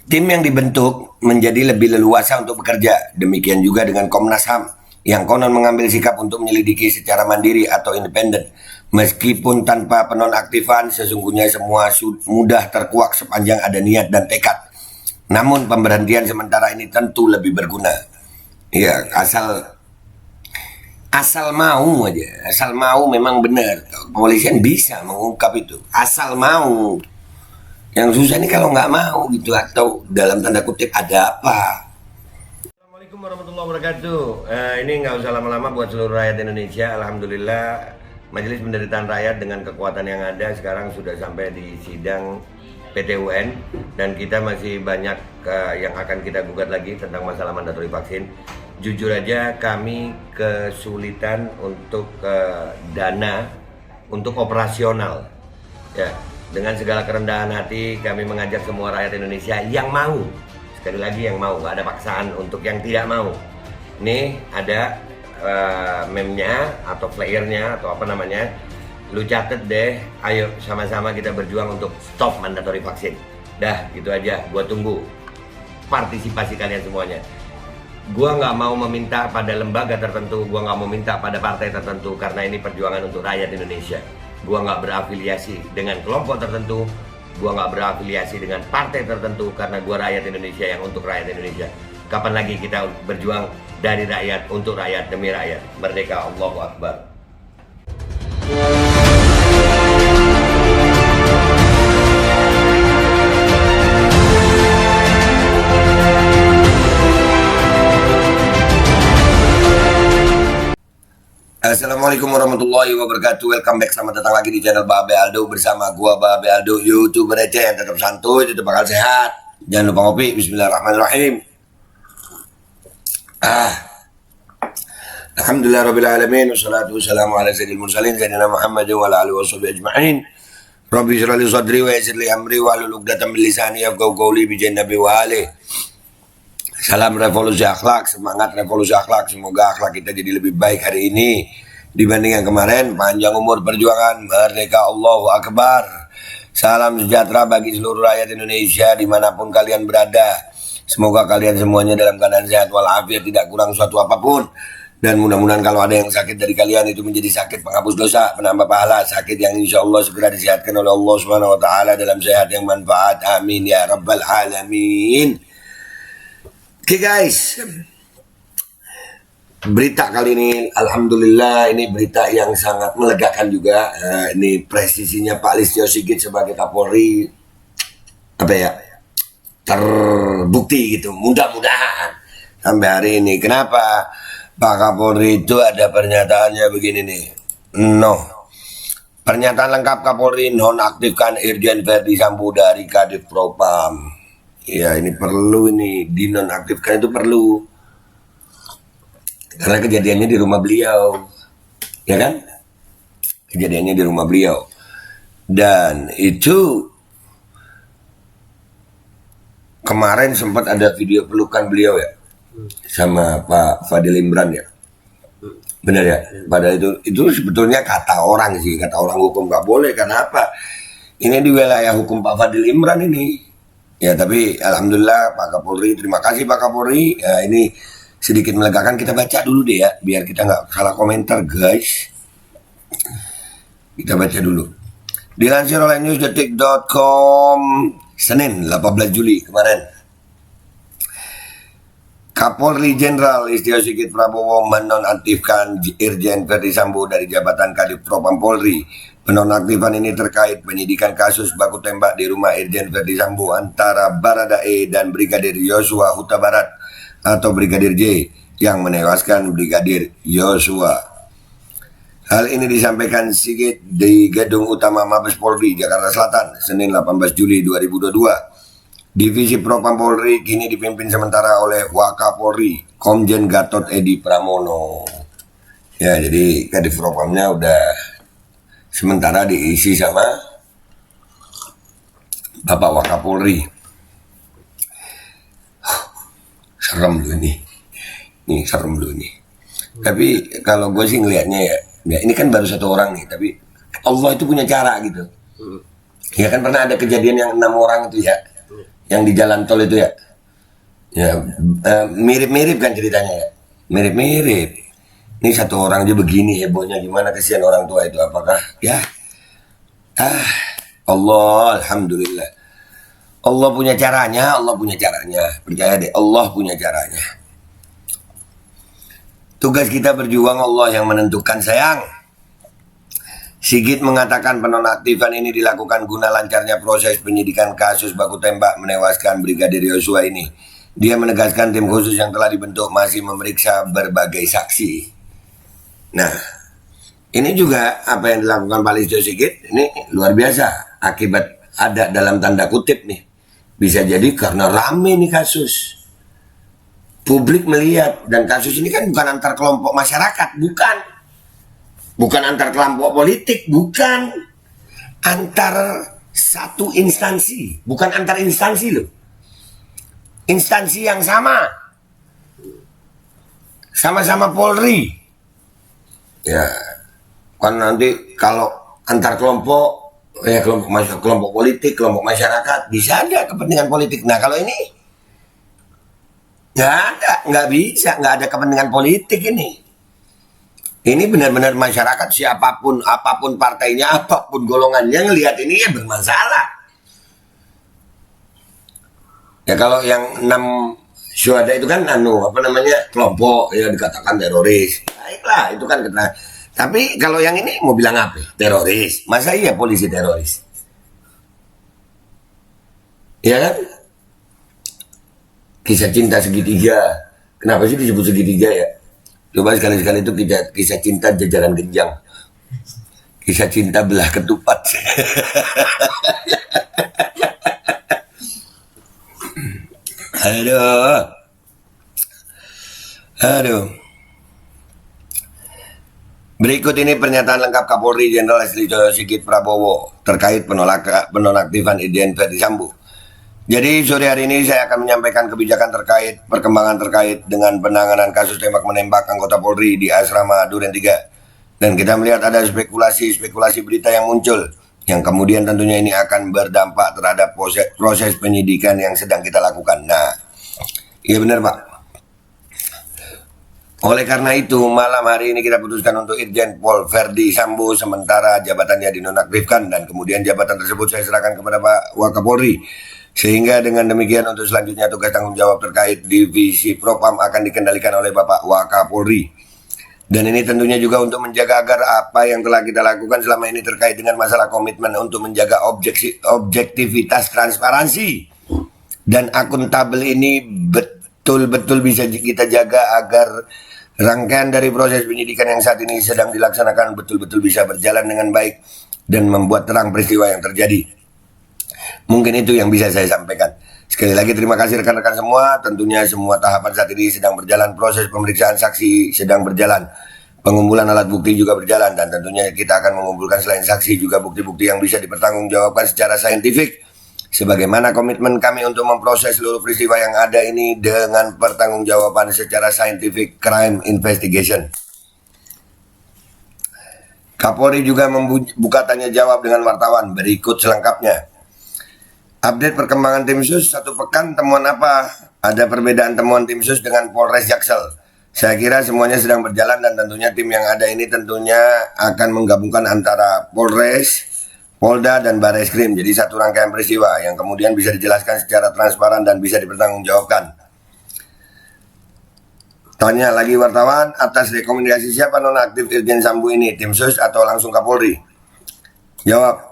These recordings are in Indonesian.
Tim yang dibentuk menjadi lebih leluasa untuk bekerja. Demikian juga dengan Komnas HAM yang konon mengambil sikap untuk menyelidiki secara mandiri atau independen. Meskipun tanpa penonaktifan, sesungguhnya semua mudah terkuak sepanjang ada niat dan tekad. Namun pemberhentian sementara ini tentu lebih berguna. Ya, asal mau aja, asal mau memang benar. Kepolisian bisa mengungkap itu, asal mau. Yang susah ini kalau nggak mau gitu, atau dalam tanda kutip ada apa. Assalamualaikum warahmatullahi wabarakatuh. Ini nggak usah lama-lama buat seluruh rakyat Indonesia. Alhamdulillah Majelis Penderitaan Rakyat dengan kekuatan yang ada sekarang sudah sampai di sidang PT UN, dan kita masih banyak yang akan kita gugat lagi tentang masalah mandatori vaksin. Jujur aja kami kesulitan untuk dana untuk operasional. Ya, dengan segala kerendahan hati kami mengajak semua rakyat Indonesia yang mau, sekali lagi yang mau, nggak ada paksaan untuk yang tidak mau. Nih ada meme-nya atau flyernya atau apa namanya, lu catet deh, ayo sama-sama kita berjuang untuk stop mandatori vaksin. Dah gitu aja, gua tunggu partisipasi kalian semuanya. Gua nggak mau meminta pada lembaga tertentu, gua nggak mau minta pada partai tertentu, karena ini perjuangan untuk rakyat Indonesia. Gua nggak berafiliasi dengan kelompok tertentu, gua nggak berafiliasi dengan partai tertentu, karena gua rakyat Indonesia yang untuk rakyat Indonesia. Kapan lagi kita berjuang dari rakyat untuk rakyat demi rakyat? Merdeka, Allahu Akbar. Assalamualaikum warahmatullahi wabarakatuh. Welcome back, selamat datang lagi di channel Babe Aldo bersama gua Babe Aldo, YouTuber receh yang tetap santuy, tetap bakal sehat. Jangan lupa ngopi. Bismillahirrahmanirrahim. Alhamdulillah rabbil alamin, wassalatu wassalamu ala sayyidil mursalin sayyidina Muhammad wa ala alihi washabihi ajma'in. Rabbi shrah li sadri wa yassir li amri wa hlul 'uqdatam min lisani yafqahu qawli bi jannabi wa alihi. Salam revolusi akhlak, semangat revolusi akhlak. Semoga akhlak kita jadi lebih baik hari ini dibanding yang kemarin. Panjang umur perjuangan, merdeka, Allahu Akbar. Salam sejahtera bagi seluruh rakyat Indonesia dimanapun kalian berada. Semoga kalian semuanya dalam keadaan sehat walafiat, tidak kurang suatu apapun. Dan mudah-mudahan kalau ada yang sakit dari kalian itu menjadi sakit penghapus dosa, penambah pahala, sakit yang insya Allah segera disehatkan oleh Allah Subhanahu Wa Taala dalam sehat yang manfaat. Amin ya Rabbal Alamin. Oke guys, berita kali ini alhamdulillah ini berita yang sangat melegakan juga. Ini presisinya Pak Listio Sigit sebagai Kapolri apa ya, terbukti gitu, mudah-mudahan sampai hari ini. Kenapa Pak Kapolri itu ada pernyataannya begini nih, pernyataan lengkap Kapolri nonaktifkan Irjen Verdi Sambo dari Kadif Propam. Ya ini perlu, ini dinonaktifkan itu perlu, karena kejadiannya di rumah beliau, ya kan? Kejadiannya di rumah beliau, dan itu kemarin sempat ada video pelukan beliau ya, sama Pak Fadil Imran ya, benar ya? Padahal itu sebetulnya kata orang sih, kata orang hukum nggak boleh, karena apa? Ini di wilayah hukum Pak Fadil Imran ini. Ya tapi alhamdulillah Pak Kapolri, terima kasih Pak Kapolri. Ya, ini sedikit melegakan, kita baca dulu deh ya, biar kita nggak salah komentar guys. Kita baca dulu. Dilansir oleh newsdetik.com Senin 18 Juli kemarin, Kapolri Jenderal Listio Sigit Prabowo menonaktifkan Irjen Verdi Sambo dari jabatan Kadif Propam Polri. Penonaktifan ini terkait penyidikan kasus baku tembak di rumah Irjen Verdi Sambo antara Baradae dan Brigadir Yosua Huta Barat atau Brigadir J yang menewaskan Brigadir Yosua. Hal ini disampaikan Sigit di Gedung Utama Mabes Polri, Jakarta Selatan, Senin 18 Juli 2022. Divisi Propam Polri kini dipimpin sementara oleh Wakapolri Komjen Gatot Edi Pramono. Ya, jadi Kadif Propamnya udah sementara diisi sama Bapak Wakapolri. Serem loh ini serem loh ini. Tapi kalau gue sih ngelihatnya ya ini kan baru satu orang nih, tapi Allah itu punya cara gitu. Ya kan pernah ada kejadian yang 6 orang itu ya, yang di jalan tol itu ya. Ya, mirip-mirip kan ceritanya ya. Mirip-mirip. Ini satu orang aja begini hebohnya, gimana kesian orang tua itu, apakah ya? Allah, alhamdulillah. Allah punya caranya, Allah punya caranya. Percaya deh, Allah punya caranya. Tugas kita berjuang, Allah yang menentukan, sayang. Sigit mengatakan penonaktifan ini dilakukan guna lancarnya proses penyidikan kasus baku tembak menewaskan Brigadir Yosua ini. Dia menegaskan tim khusus yang telah dibentuk masih memeriksa berbagai saksi. Nah, ini juga apa yang dilakukan Pak Listio Sigit ini luar biasa. Akibat ada dalam tanda kutip nih. Bisa jadi karena rame nih kasus. Publik melihat, dan kasus ini kan bukan antar kelompok masyarakat, bukan. Bukan antar kelompok politik, bukan. Antar satu instansi, bukan antar instansi loh. Instansi yang sama. Sama-sama Polri. Ya, kan nanti kalau antar kelompok, ya kelompok politik, kelompok masyarakat, bisa ada kepentingan politik. Nah kalau ini nggak ada, nggak bisa, nggak ada kepentingan politik ini. Ini benar-benar masyarakat siapapun, apapun partainya, apapun golongannya ngelihat ini ya bermasalah. Ya kalau yang 6 syuhada itu kan kelompok ya dikatakan teroris. Baiklah, itu kan kena. Tapi kalau yang ini mau bilang apa? Teroris. Masa iya polisi teroris? Ya kan? Kisah cinta segitiga. Kenapa sih disebut segitiga ya? Coba sekali-sekali itu kisah cinta jajaran genjang. Kisah cinta belah ketupat. Aduh. Berikut ini pernyataan lengkap Kapolri Jenderal Listio Sigit Prabowo terkait penonaktifan Irjen Verdi Sambo. Jadi sore hari ini saya akan menyampaikan kebijakan terkait perkembangan terkait dengan penanganan kasus tembak-menembak anggota Polri di Asrama Duren 3. Dan kita melihat ada spekulasi berita yang muncul, yang kemudian tentunya ini akan berdampak terhadap proses penyidikan yang sedang kita lakukan. Nah, iya benar Pak. Oleh karena itu, malam hari ini kita putuskan untuk Irjen Pol Verdi Sambo sementara jabatannya dinonaktifkan, dan kemudian jabatan tersebut saya serahkan kepada Pak Wakapolri. Sehingga dengan demikian untuk selanjutnya tugas tanggung jawab terkait Divisi Propam akan dikendalikan oleh Bapak Wakapolri. Dan ini tentunya juga untuk menjaga agar apa yang telah kita lakukan selama ini terkait dengan masalah komitmen untuk menjaga objektivitas, transparansi, dan akuntabel ini betul-betul bisa kita jaga agar rangkaian dari proses penyidikan yang saat ini sedang dilaksanakan betul-betul bisa berjalan dengan baik dan membuat terang peristiwa yang terjadi. Mungkin itu yang bisa saya sampaikan. Sekali lagi terima kasih rekan-rekan semua. Tentunya semua tahapan saat ini sedang berjalan. Proses pemeriksaan saksi sedang berjalan. Pengumpulan alat bukti juga berjalan. Dan tentunya kita akan mengumpulkan selain saksi juga bukti-bukti yang bisa dipertanggungjawabkan secara saintifik. Sebagaimana komitmen kami untuk memproses seluruh peristiwa yang ada ini dengan pertanggungjawaban secara scientific crime investigation. Kapolri juga membuka tanya jawab dengan wartawan. Berikut selengkapnya. Update perkembangan tim sus 1 pekan, temuan apa? Ada perbedaan temuan tim sus dengan Polres Jaksel. Saya kira semuanya sedang berjalan dan tentunya tim yang ada ini tentunya akan menggabungkan antara Polres, Polda dan Barreskrim. Jadi satu rangkaian peristiwa yang kemudian bisa dijelaskan secara transparan dan bisa dipertanggungjawabkan. Tanya lagi wartawan, atas rekomendasi siapa nonaktif Irjen Sambo ini? Tim sus atau langsung Kapolri? Jawab.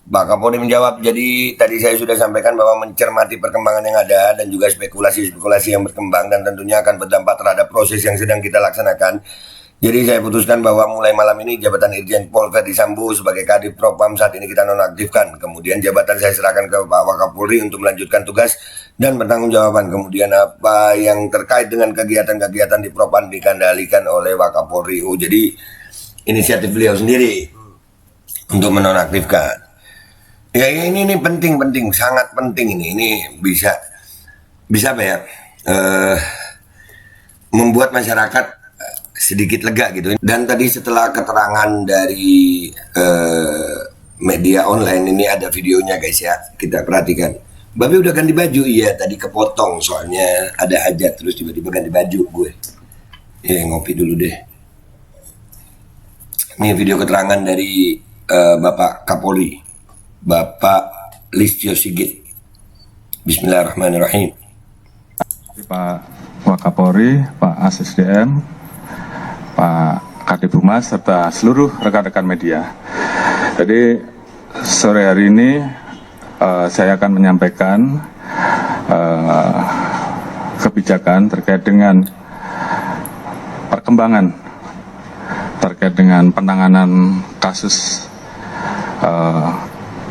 Pak Kapolri menjawab, jadi tadi saya sudah sampaikan bahwa mencermati perkembangan yang ada dan juga spekulasi-spekulasi yang berkembang dan tentunya akan berdampak terhadap proses yang sedang kita laksanakan. Jadi saya putuskan bahwa mulai malam ini jabatan Irjen Pol Verdi Sambo sebagai Kadif Propam saat ini kita nonaktifkan. Kemudian jabatan saya serahkan ke Pak Wakapolri untuk melanjutkan tugas dan bertanggungjawaban. Kemudian apa yang terkait dengan kegiatan-kegiatan di Propam dikendalikan oleh Wakapolri. Jadi inisiatif beliau sendiri untuk menonaktifkan. Ya ini penting, sangat penting ini bisa apa ya, membuat masyarakat sedikit lega gitu. Dan tadi setelah keterangan dari media online ini ada videonya guys ya, kita perhatikan. Babe udah ganti baju, iya tadi kepotong soalnya ada hajat terus tiba-tiba ganti baju gue. Ya ngopi dulu deh. Ini video keterangan dari Bapak Kapolri, Bapak Listio Sigit. Bismillahirrahmanirrahim. Pak Wakapolri, Pak ASSDM, Pak Kadif Humas, serta seluruh rekan-rekan media. Jadi sore hari ini saya akan menyampaikan kebijakan terkait dengan perkembangan terkait dengan penanganan kasus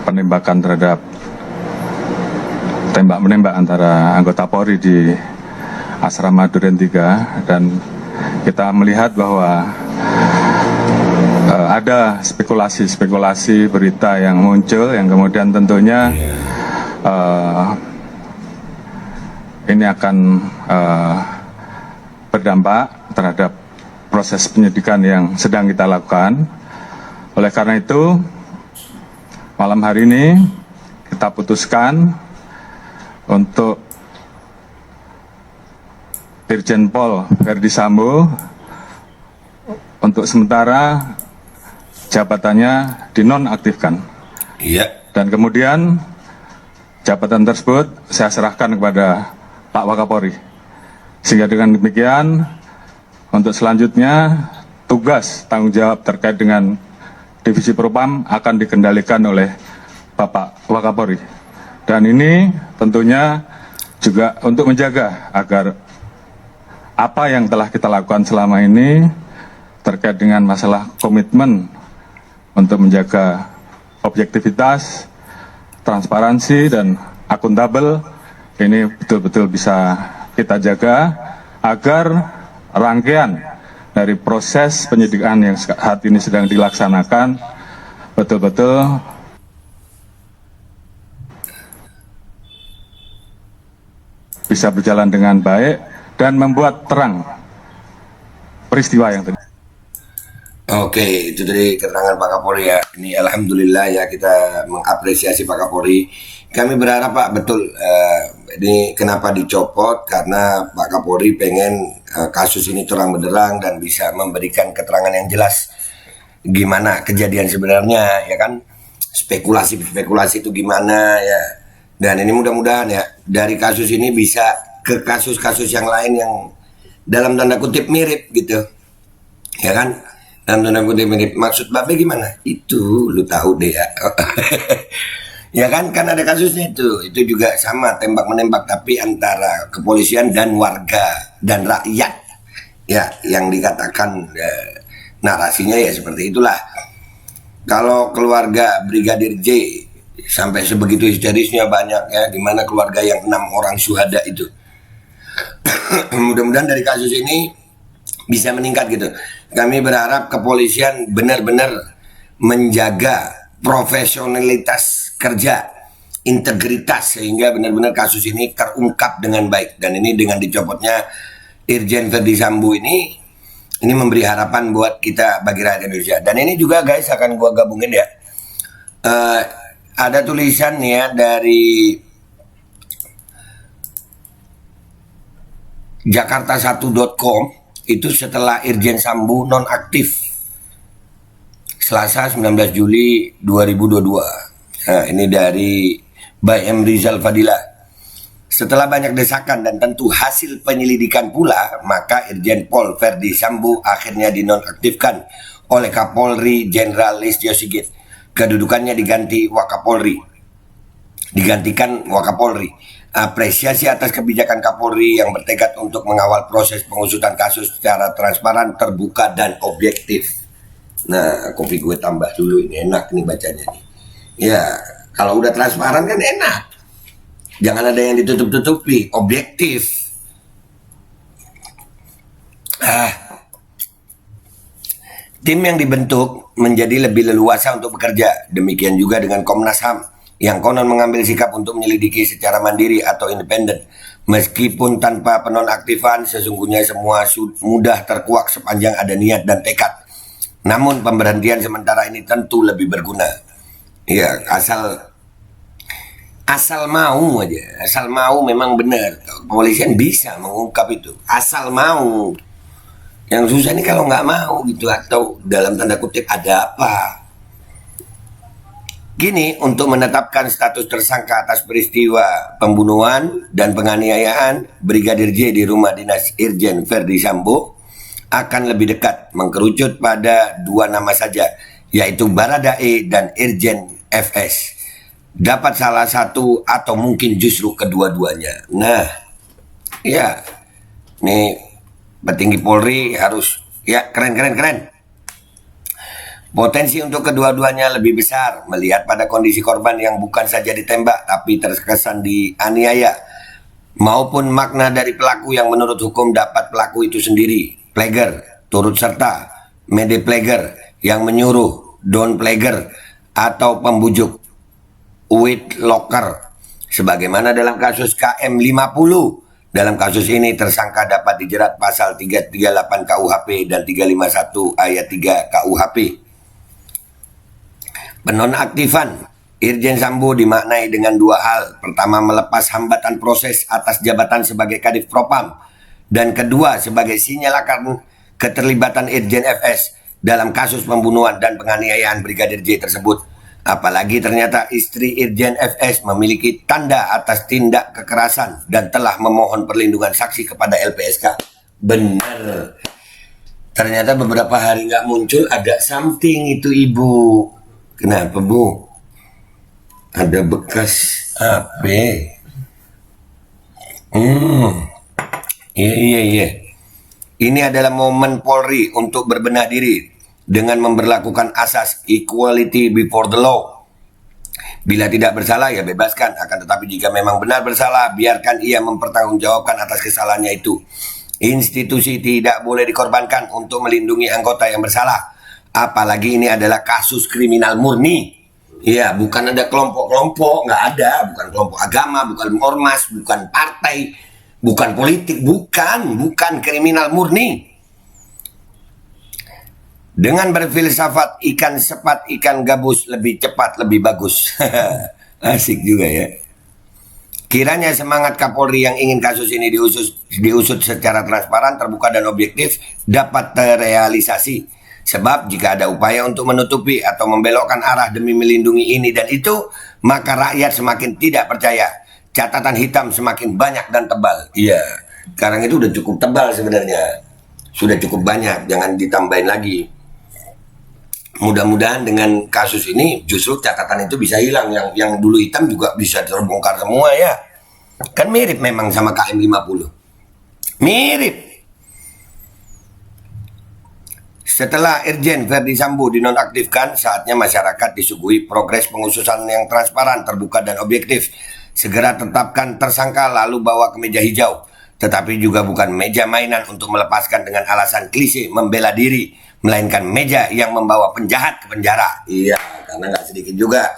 penembakan terhadap tembak-menembak antara anggota Polri di Asrama Duren 3, dan kita melihat bahwa ada spekulasi-spekulasi berita yang muncul yang kemudian tentunya ini akan berdampak terhadap proses penyidikan yang sedang kita lakukan. Oleh karena itu, malam hari ini kita putuskan untuk Irjen Pol Verdi Sambo untuk sementara jabatannya dinonaktifkan. Iya. Dan kemudian jabatan tersebut saya serahkan kepada Pak Wakapolri. Sehingga dengan demikian untuk selanjutnya tugas tanggung jawab terkait dengan Divisi Propam akan dikendalikan oleh Bapak Wakapolri. Dan ini tentunya juga untuk menjaga agar apa yang telah kita lakukan selama ini terkait dengan masalah komitmen untuk menjaga objektivitas, transparansi, dan akuntabel, ini betul-betul bisa kita jaga agar rangkaian dari proses penyidikan yang saat ini sedang dilaksanakan betul-betul bisa berjalan dengan baik dan membuat terang peristiwa yang terjadi. Oke, itu tadi keterangan Pak Kapolri ya. Ini alhamdulillah ya, kita mengapresiasi Pak Kapolri. Kami berharap Pak betul ini kenapa dicopot, karena Pak Kapolri pengen kasus ini terang benderang dan bisa memberikan keterangan yang jelas gimana kejadian sebenarnya, ya kan? Spekulasi itu gimana ya. Dan ini mudah-mudahan ya dari kasus ini bisa ke kasus-kasus yang lain yang dalam tanda kutip mirip gitu, ya kan? Dalam tanda kutip mirip. Maksud Babe gimana? Itu lu tahu deh ya. Ya kan ada kasusnya itu juga sama tembak menembak tapi antara kepolisian dan warga dan rakyat ya, yang dikatakan narasinya ya seperti itulah. Kalau keluarga Brigadir J sampai sebegitu histerisnya banyak ya, dimana keluarga yang 6 orang syuhada itu. Mudah-mudahan dari kasus ini bisa meningkat gitu. Kami berharap kepolisian benar-benar menjaga profesionalitas kerja, integritas, sehingga benar-benar kasus ini terungkap dengan baik. Dan ini dengan dicopotnya Irjen Verdi Sambo ini memberi harapan buat kita bagi rakyat Indonesia. Dan ini juga guys akan gua gabungin ya. Ada tulisan ya dari Jakarta1.com itu setelah Irjen Sambo nonaktif Selasa 19 Juli 2022. Nah, ini dari By M. Rizal Fadila. Setelah banyak desakan dan tentu hasil penyelidikan pula, maka Irjen Pol Verdi Sambo akhirnya dinonaktifkan oleh Kapolri Jenderal Listio Sigit. Kedudukannya digantikan Wakapolri. Apresiasi atas kebijakan Kapolri yang bertekad untuk mengawal proses pengusutan kasus secara transparan, terbuka, dan objektif. Nah, kopi gue tambah dulu, ini enak nih bacanya nih. Ya, kalau udah transparan kan enak. Jangan ada yang ditutup-tutupi, objektif. Tim yang dibentuk menjadi lebih leluasa untuk bekerja. Demikian juga dengan Komnas HAM yang konon mengambil sikap untuk menyelidiki secara mandiri atau independen. Meskipun tanpa penonaktifan, sesungguhnya semua mudah terkuak sepanjang ada niat dan tekad. Namun pemberhentian sementara ini tentu lebih berguna. Ya, asal Asal mau aja, asal mau memang benar. Kepolisian bisa mengungkap itu, asal mau. Yang susah ini kalau nggak mau gitu, atau dalam tanda kutip ada apa. Gini, untuk menetapkan status tersangka atas peristiwa pembunuhan dan penganiayaan Brigadir J di rumah dinas Irjen Verdi Sambo akan lebih dekat mengkerucut pada dua nama saja, yaitu Baradae dan Irjen FS. Dapat salah satu atau mungkin justru kedua-duanya. Nah, ya, nih petinggi Polri harus, ya keren. Potensi untuk kedua-duanya lebih besar melihat pada kondisi korban yang bukan saja ditembak tapi terkesan dianiaya, maupun makna dari pelaku yang menurut hukum dapat pelaku itu sendiri, plager, turut serta, mede plager, yang menyuruh, don plager, atau pembujuk, with locker. Sebagaimana dalam kasus KM50. Dalam kasus ini tersangka dapat dijerat pasal 338 KUHP dan 351 ayat 3 KUHP. Penonaktifan Irjen Sambo dimaknai dengan dua hal. Pertama, melepas hambatan proses atas jabatan sebagai Kadif Propam. Dan kedua, sebagai sinyal akan keterlibatan Irjen FS dalam kasus pembunuhan dan penganiayaan Brigadir J tersebut. Apalagi ternyata istri Irjen FS memiliki tanda atas tindak kekerasan dan telah memohon perlindungan saksi kepada LPSK. Benar. Ternyata beberapa hari nggak muncul, ada something itu ibu. Kenapa bu? Ada bekas apa? Iya. Ini adalah momen Polri untuk berbenah diri dengan memberlakukan asas equality before the law. Bila tidak bersalah ya bebaskan, akan tetapi jika memang benar bersalah, biarkan ia mempertanggungjawabkan atas kesalahannya itu. Institusi tidak boleh dikorbankan untuk melindungi anggota yang bersalah. Apalagi ini adalah kasus kriminal murni. Ya, bukan ada kelompok-kelompok, nggak ada. Bukan kelompok agama, bukan ormas, bukan partai, bukan politik, bukan kriminal murni. Dengan berfilsafat ikan sepat, ikan gabus lebih cepat, lebih bagus. Asik juga ya. Kiranya semangat Kapolri yang ingin kasus ini diusut secara transparan, terbuka dan objektif dapat terrealisasi. Sebab jika ada upaya untuk menutupi atau membelokkan arah demi melindungi ini dan itu, maka rakyat semakin tidak percaya. Catatan hitam semakin banyak dan tebal. Iya, sekarang itu udah cukup tebal sebenarnya. Sudah cukup banyak, jangan ditambahin lagi. Mudah-mudahan dengan kasus ini justru catatan itu bisa hilang. Yang dulu hitam juga bisa terbongkar semua ya. Kan mirip memang sama KM50. Mirip. Setelah Irjen Verdi Sambo dinonaktifkan, saatnya masyarakat disuguhi progres pengusutan yang transparan, terbuka dan objektif. Segera tetapkan tersangka lalu bawa ke meja hijau. Tetapi juga bukan meja mainan untuk melepaskan dengan alasan klise membela diri, melainkan meja yang membawa penjahat ke penjara. Iya, karena nggak sedikit juga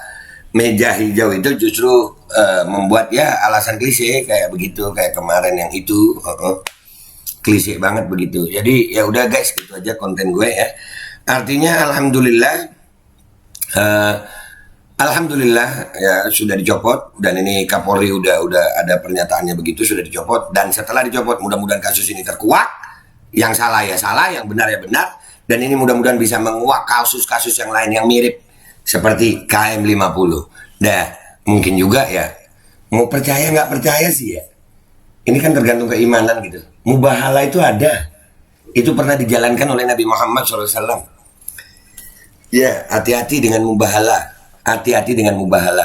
meja hijau itu justru membuat ya alasan klise kayak begitu, kayak kemarin yang itu. Klise banget begitu. Jadi ya udah guys, gitu aja konten gue ya. Artinya alhamdulillah ya sudah dicopot, dan ini Kapolri udah ada pernyataannya begitu, sudah dicopot, dan setelah dicopot mudah-mudahan kasus ini terkuak. Yang salah ya salah, yang benar ya benar, dan ini mudah-mudahan bisa menguak kasus-kasus yang lain yang mirip seperti KM50. Nah, mungkin juga ya mau percaya nggak percaya sih ya. Ini kan tergantung keimanan gitu. Mubahala itu ada. Itu pernah dijalankan oleh Nabi Muhammad SAW. Ya, hati-hati dengan mubahala. Hati-hati dengan mubahala.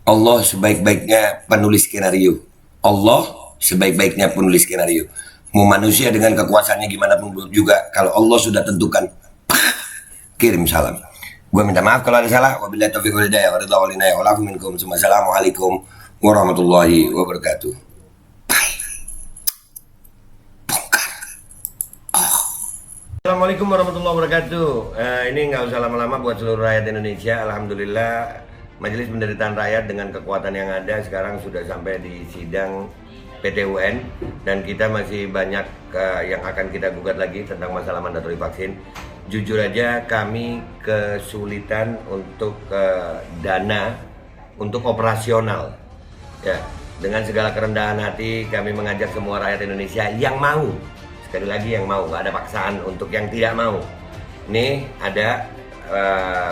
Allah sebaik-baiknya penulis skenario. Allah sebaik-baiknya penulis skenario. Mau manusia dengan kekuasaannya gimana pun juga, kalau Allah sudah tentukan, kirim salam. Gue minta maaf kalau ada salah. Wabillahi taufiq wal hidayah. Wassalamualaikum warahmatullahi wabarakatuh. Assalamualaikum warahmatullahi wabarakatuh. Ini nggak usah lama-lama buat seluruh rakyat Indonesia. Alhamdulillah, Majelis Penderitaan Rakyat dengan kekuatan yang ada sekarang sudah sampai di sidang PT UN, dan kita masih banyak yang akan kita gugat lagi tentang masalah mandatori vaksin. Jujur aja kami kesulitan untuk dana untuk operasional. Ya, dengan segala kerendahan hati kami mengajak semua rakyat Indonesia yang mau, sekali lagi yang mau, nggak ada paksaan untuk yang tidak mau. Nih ada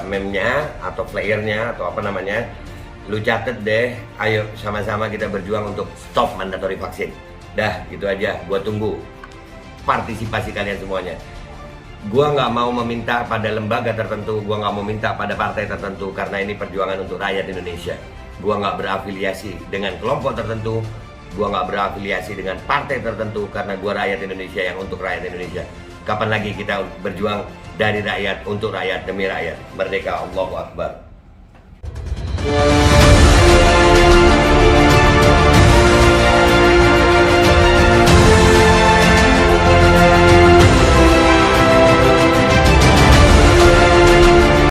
meme-nya atau flyernya atau apa namanya, lu catet deh, ayo sama-sama kita berjuang untuk stop mandatory vaksin. Dah gitu aja, gua tunggu partisipasi kalian semuanya. Gua nggak mau meminta pada lembaga tertentu, gua nggak mau minta pada partai tertentu, karena ini perjuangan untuk rakyat Indonesia. Gua nggak berafiliasi dengan kelompok tertentu, gua nggak berafiliasi dengan partai tertentu, karena gua rakyat Indonesia yang untuk rakyat Indonesia. Kapan lagi kita berjuang dari rakyat untuk rakyat demi rakyat? Merdeka, Allahu Akbar.